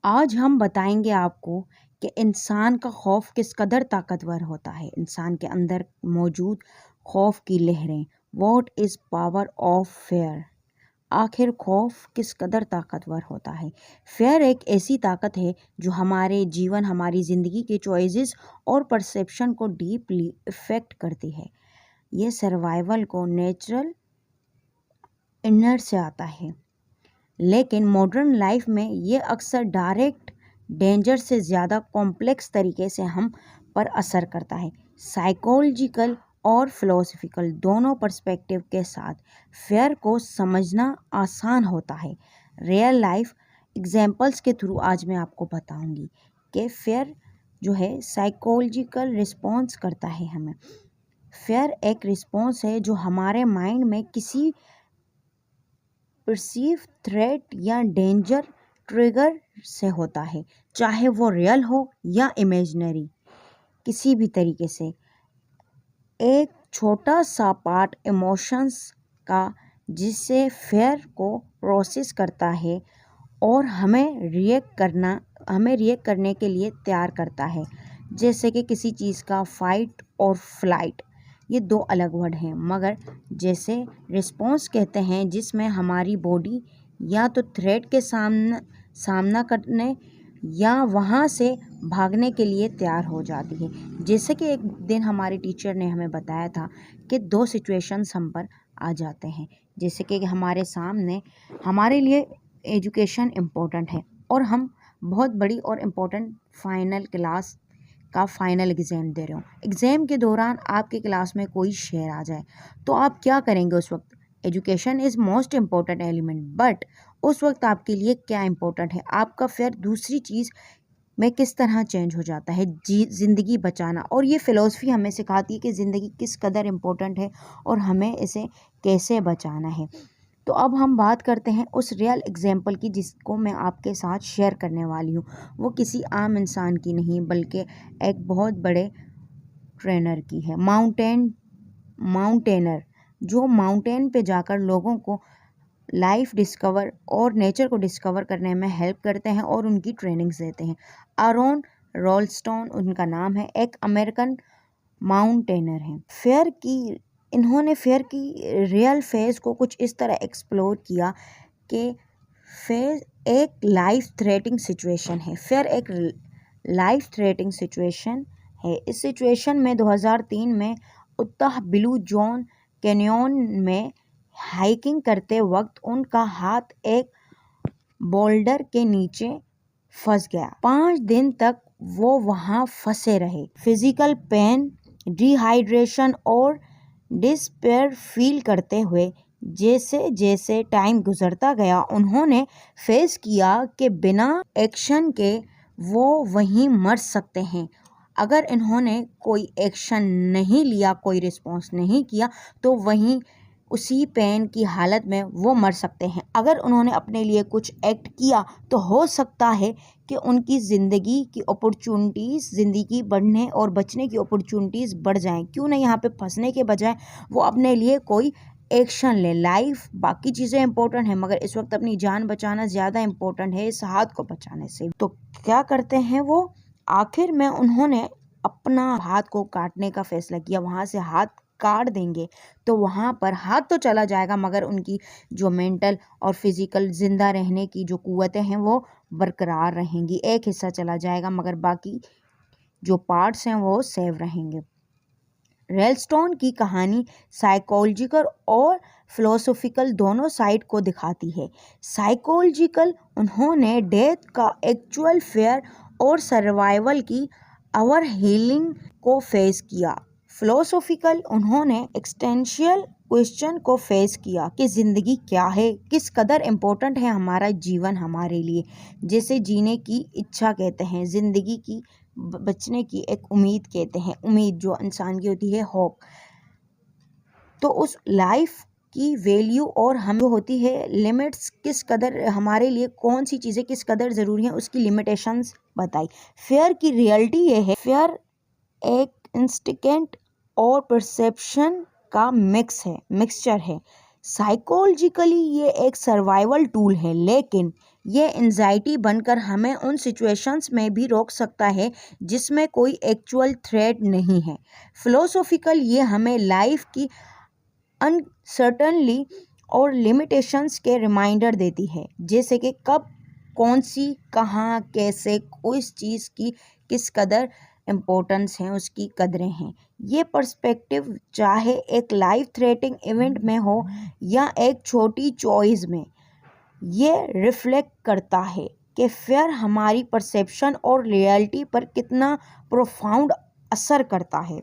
आज हम बताएंगे आपको कि इंसान का खौफ किस कदर ताकतवर होता है। इंसान के अंदर मौजूद खौफ की लहरें। What is power of fair. आखिर खौफ किस कदर ताकतवर होता है। फेयर एक ऐसी ताकत है जो हमारे जीवन, हमारी ज़िंदगी के चॉइसेस और परसेप्शन को डीपली इफ़ेक्ट करती है। ये सर्वाइवल को नेचुरल इनर से आता है, लेकिन मॉडर्न लाइफ में ये अक्सर डायरेक्ट डेंजर से ज़्यादा कॉम्प्लेक्स तरीके से हम पर असर करता है। साइकोलॉजिकल और फिलोसफिकल दोनों पर्सपेक्टिव के साथ फेयर को समझना आसान होता है। रियल लाइफ एग्जांपल्स के थ्रू आज मैं आपको बताऊंगी कि फेयर जो है साइकोलॉजिकल रिस्पॉन्स करता है हमें। फेयर एक रिस्पॉन्स है जो हमारे माइंड में किसी परसीव थ्रेट या डेंजर ट्रिगर से होता है, चाहे वो रियल हो या इमेजिनरी। किसी भी तरीके से एक छोटा सा पार्ट इमोशंस का जिससे फेयर को प्रोसेस करता है और हमें रिएक्ट करने के लिए तैयार करता है। जैसे कि किसी चीज़ का फाइट और फ्लाइट, ये दो अलग वर्ड हैं, मगर जैसे रिस्पॉन्स कहते हैं जिसमें हमारी बॉडी या तो थ्रेट के सामना करने या वहाँ से भागने के लिए तैयार हो जाती है। जैसे कि एक दिन हमारे टीचर ने हमें बताया था कि दो सिचुएशंस हम पर आ जाते हैं। जैसे कि हमारे सामने हमारे लिए एजुकेशन इम्पोर्टेंट है और हम बहुत बड़ी और इम्पोर्टेंट फाइनल क्लास का फाइनल एग्ज़ाम दे रहे हो। एग्ज़ाम के दौरान आपके क्लास में कोई शेर आ जाए तो आप क्या करेंगे उस वक्त। Education is most important element, but उस वक्त आपके लिए क्या इम्पोर्टेंट है, आपका फेयर दूसरी चीज़ में किस तरह चेंज हो जाता है। ज़िंदगी बचाना। और ये फ़िलोसफी हमें सिखाती है कि ज़िंदगी किस कदर इम्पोर्टेंट है और हमें इसे कैसे बचाना है। तो अब हम बात करते हैं उस रियल एग्जाम्पल की जिसको मैं आपके साथ शेयर करने वाली हूँ। वो किसी आम इंसान की नहीं बल्कि एक बहुत बड़े ट्रेनर की है। माउंटेनर जो माउंटेन पे जाकर लोगों को लाइफ डिस्कवर और नेचर को डिस्कवर करने में हेल्प करते हैं और उनकी ट्रेनिंग्स देते हैं। आरोन रोल्स्टोन उनका नाम है, एक अमेरिकन माउंटेनर हैं। इन्होंने फेयर की रियल फेज को कुछ इस तरह एक्सप्लोर किया कि फेयर एक लाइफ थ्रेटिंग सिचुएशन है। फेयर एक लाइफ थ्रेटिंग सिचुएशन है। इस सिचुएशन में 2003 में उत्तह ब्लू जोन कैनियन में हाइकिंग करते वक्त उनका हाथ एक बोल्डर के नीचे फंस गया। 5 दिन तक वो वहाँ फंसे रहे। फिजिकल पेन, डिहाइड्रेशन और डिस्पेयर फील करते हुए जैसे जैसे टाइम गुजरता गया उन्होंने फेस किया कि बिना एक्शन के वो वहीं मर सकते हैं। अगर इन्होंने कोई एक्शन नहीं लिया, कोई रिस्पॉन्स नहीं किया तो वहीं उसी पेन की हालत में वो मर सकते हैं। अगर उन्होंने अपने लिए कुछ एक्ट किया तो हो सकता है कि उनकी ज़िंदगी की अपॉर्चुनिटीज़, ज़िंदगी बढ़ने और बचने की अपॉर्चुनिटीज़ बढ़ जाएं। क्यों नहीं यहाँ पे फंसने के बजाय वो अपने लिए कोई एक्शन ले। लाइफ बाकी चीज़ें इंपॉर्टेंट हैं मगर इस वक्त अपनी जान बचाना ज़्यादा इम्पोर्टेंट है इस हाथ को बचाने से। तो क्या करते हैं वो, आखिर में उन्होंने अपना हाथ को काटने का फैसला किया। वहाँ से हाथ काट देंगे तो वहाँ पर हाथ तो चला जाएगा मगर उनकी जो मेंटल और फिजिकल जिंदा रहने की जो कुव्वतें हैं वो बरकरार रहेंगी। एक हिस्सा चला जाएगा मगर बाकी जो पार्ट्स हैं वो सेव रहेंगे। रेलस्टोन की कहानी साइकोलॉजिकल और फिलोसॉफिकल दोनों साइड को दिखाती है। साइकोलॉजिकल, उन्होंने डेथ का एक्चुअल फेयर और सर्वाइवल की आवर हीलिंग को फेस किया। फिलोसॉफिकल, उन्होंने एक्सटेंशियल क्वेश्चन को फेस किया कि ज़िंदगी क्या है, किस कदर इम्पोर्टेंट है हमारा जीवन हमारे लिए। जैसे जीने की इच्छा कहते हैं, ज़िंदगी की बचने की एक उम्मीद कहते हैं। उम्मीद जो इंसान की होती है, होप। तो उस लाइफ की वैल्यू और हम जो होती है लिमिट्स, किस कदर हमारे लिए कौन सी चीज़ें किस कदर ज़रूरी हैं उसकी लिमिटेशंस बताई। फेयर की रियलिटी ये है, फेयर एक इंस्टिंक्ट और परसेप्शन का मिक्सचर है। साइकोलॉजिकली ये एक सर्वाइवल टूल है, लेकिन ये एंजाइटी बनकर हमें उन सिचुएशंस में भी रोक सकता है जिसमें कोई एक्चुअल थ्रेट नहीं है। फिलोसॉफिकल ये हमें लाइफ की अनसर्टनली और लिमिटेशंस के रिमाइंडर देती है, जैसे कि कब, कौन सी, कहाँ, कैसे, उस चीज़ की किस कदर इम्पोर्टेंस है, उसकी कदरें हैं। ये पर्सपेक्टिव चाहे एक लाइफ थ्रेटिंग इवेंट में हो या एक छोटी चॉइस में, ये रिफ्लेक्ट करता है कि फियर हमारी परसेप्शन और रियलिटी पर कितना प्रोफाउंड असर करता है।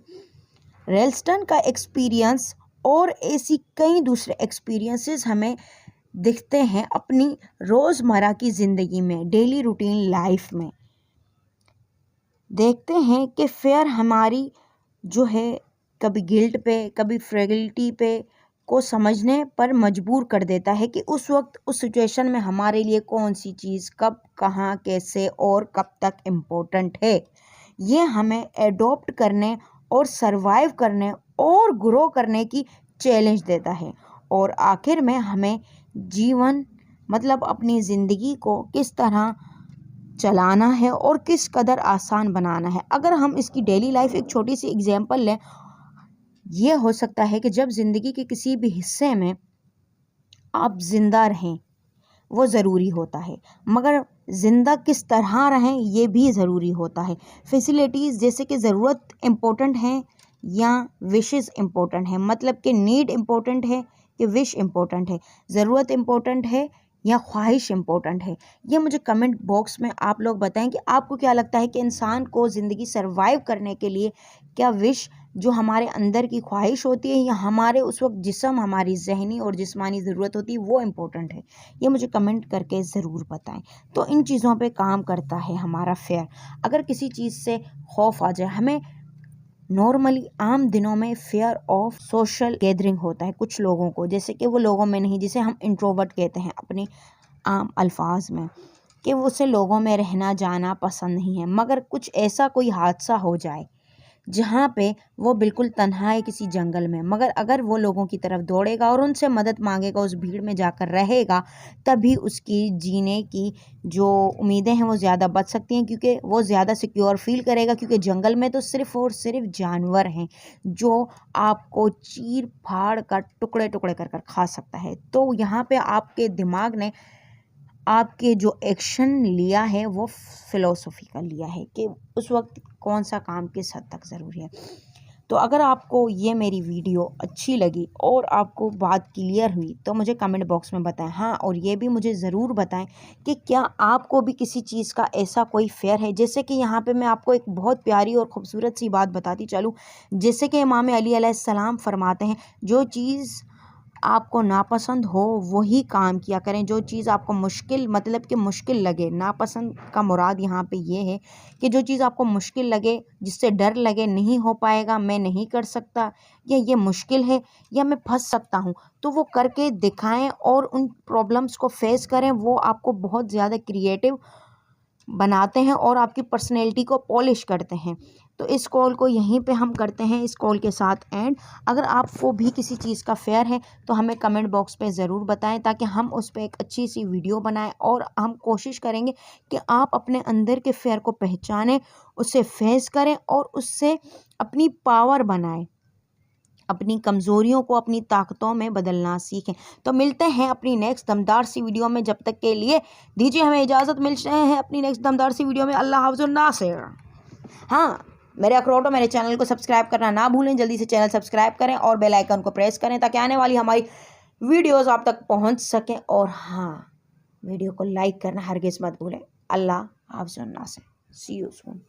रेल्स्टन का एक्सपीरियंस और ऐसी कई दूसरे एक्सपीरियंसेस हमें दिखते हैं अपनी रोज़मर्रा की ज़िंदगी में, डेली रूटीन लाइफ में। देखते हैं कि फेयर हमारी जो है कभी गिल्ट पे, कभी फ्रेगलिटी पे को समझने पर मजबूर कर देता है कि उस वक्त उस सिचुएशन में हमारे लिए कौन सी चीज़ कब, कहाँ, कैसे और कब तक इम्पोर्टेंट है। ये हमें एडॉप्ट करने और सरवाइव करने और ग्रो करने की चैलेंज देता है। और आखिर में हमें जीवन मतलब अपनी ज़िंदगी को किस तरह चलाना है और किस कदर आसान बनाना है। अगर हम इसकी डेली लाइफ एक छोटी सी एग्जांपल लें, ये हो सकता है कि जब ज़िंदगी के किसी भी हिस्से में आप ज़िंदा रहें वो ज़रूरी होता है, मगर ज़िंदा किस तरह रहें ये भी ज़रूरी होता है। फैसिलिटीज़ जैसे कि ज़रूरत इम्पोर्टेंट है या विशेस इम्पोर्टेंट है, मतलब कि नीड इम्पोर्टेंट है कि विश इम्पोर्टेंट है, ज़रूरत इम्पोर्टेंट है या ख्वाहिश इम्पोर्टेंट है। ये मुझे कमेंट बॉक्स में आप लोग बताएं कि आपको क्या लगता है कि इंसान को ज़िंदगी सर्वाइव करने के लिए क्या विश जो हमारे अंदर की ख्वाहिश होती है या हमारे उस वक्त जिस्म, हमारी जहनी और जिस्मानी ज़रूरत होती है वो इम्पोर्टेंट है। ये मुझे कमेंट करके ज़रूर बताएं। तो इन चीज़ों पे काम करता है हमारा फेयर। अगर किसी चीज़ से खौफ आ जाए, हमें नॉर्मली आम दिनों में फेयर ऑफ सोशल गैदरिंग होता है कुछ लोगों को, जैसे कि वो लोगों में नहीं, जिसे हम इंट्रोवर्ट कहते हैं अपने आम अल्फाज में, कि उसे लोगों में रहना जाना पसंद नहीं है। मगर कुछ ऐसा कोई हादसा हो जाए जहाँ पे वो बिल्कुल तन्हा है किसी जंगल में, मगर अगर वो लोगों की तरफ दौड़ेगा और उनसे मदद मांगेगा, उस भीड़ में जाकर रहेगा, तभी उसकी जीने की जो उम्मीदें हैं वो ज़्यादा बच सकती हैं, क्योंकि वो ज़्यादा सिक्योर फील करेगा। क्योंकि जंगल में तो सिर्फ़ और सिर्फ जानवर हैं जो आपको चीर फाड़ कर टुकड़े टुकड़े कर कर खा सकता है। तो यहाँ पे आपके दिमाग ने आपके जो एक्शन लिया है वो फिलोसॉफिकल लिया है कि उस वक्त कौन सा काम किस हद तक ज़रूरी है। तो अगर आपको ये मेरी वीडियो अच्छी लगी और आपको बात क्लियर हुई तो मुझे कमेंट बॉक्स में बताएं। हाँ, और ये भी मुझे ज़रूर बताएं कि क्या आपको भी किसी चीज़ का ऐसा कोई फेयर है। जैसे कि यहाँ पे मैं आपको एक बहुत प्यारी और ख़ूबसूरत सी बात बताती चलूँ, जैसे कि इमाम अली अलैहिस्सलाम फरमाते हैं, जो चीज़ आपको नापसंद हो वही काम किया करें। जो चीज़ आपको मुश्किल, मतलब कि मुश्किल लगे, नापसंद का मुराद यहाँ पे ये है कि जो चीज़ आपको मुश्किल लगे, जिससे डर लगे नहीं हो पाएगा, मैं नहीं कर सकता, या ये मुश्किल है या मैं फंस सकता हूँ, तो वो करके दिखाएं और उन प्रॉब्लम्स को फेस करें। वो आपको बहुत ज़्यादा क्रिएटिव बनाते हैं और आपकी पर्सनैलिटी को पॉलिश करते हैं। तो इस कॉल को यहीं पे हम करते हैं, इस कॉल के साथ एंड। अगर आपको भी किसी चीज़ का फेयर है तो हमें कमेंट बॉक्स पे ज़रूर बताएं, ताकि हम उस पर एक अच्छी सी वीडियो बनाएं। और हम कोशिश करेंगे कि आप अपने अंदर के फेयर को पहचानें, उसे फेस करें और उससे अपनी पावर बनाएं, अपनी कमज़ोरियों को अपनी ताकतों में बदलना सीखें। तो मिलते हैं अपनी नेक्स्ट दमदार सी वीडियो में। जब तक के लिए दीजिए हमें इजाज़त। मिलते हैं अपनी नेक्स्ट दमदार सी वीडियो में। अल्लाह हाफ़िज़ नासिर। हाँ, मेरे अखरोटों, मेरे चैनल को सब्सक्राइब करना ना भूलें। जल्दी से चैनल सब्सक्राइब करें और बेल आइकन को प्रेस करें ताकि आने वाली हमारी वीडियोज़ आप तक पहुँच सकें। और हाँ, वीडियो को लाइक करना हरगिज़ मत भूलें। अल्लाह हाफ़िज़ नासिर। सी यू सून।